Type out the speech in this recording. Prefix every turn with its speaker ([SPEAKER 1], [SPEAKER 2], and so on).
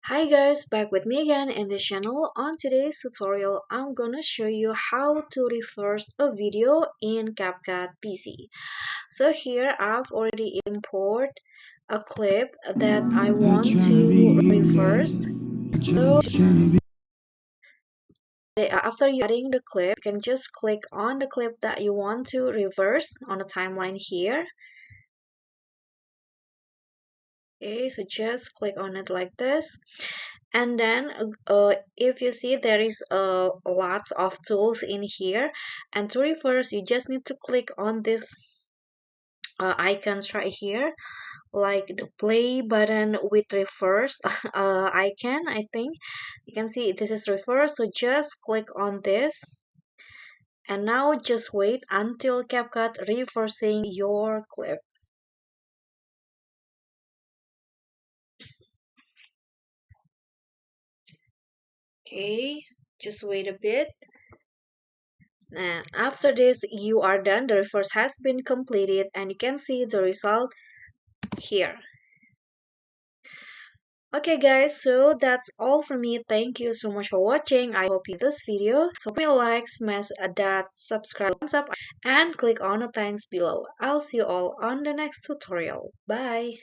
[SPEAKER 1] Hi guys, back with me again in this channel. On today's tutorial, I'm gonna show you how to reverse a video in CapCut PC. So here I've already imported a clip that I want to reverse. So after you adding the clip, you can just click on the clip that you want to reverse on the timeline here. Okay, so just click on it like this. And then if you see there is lots of tools in here, and to reverse you just need to click on this icons right here, like the play button with reverse icon. I think you can see this is reverse, so just click on this, and now just wait until CapCut reversing your clip. Okay, just wait a bit. And after this, you are done. The reverse has been completed, and you can see the result here. Okay guys, so that's all from me. Thank you so much for watching. I hope you this video. So please like, smash that subscribe, thumbs up, and click on the thanks below. I'll see you all on the next tutorial. Bye.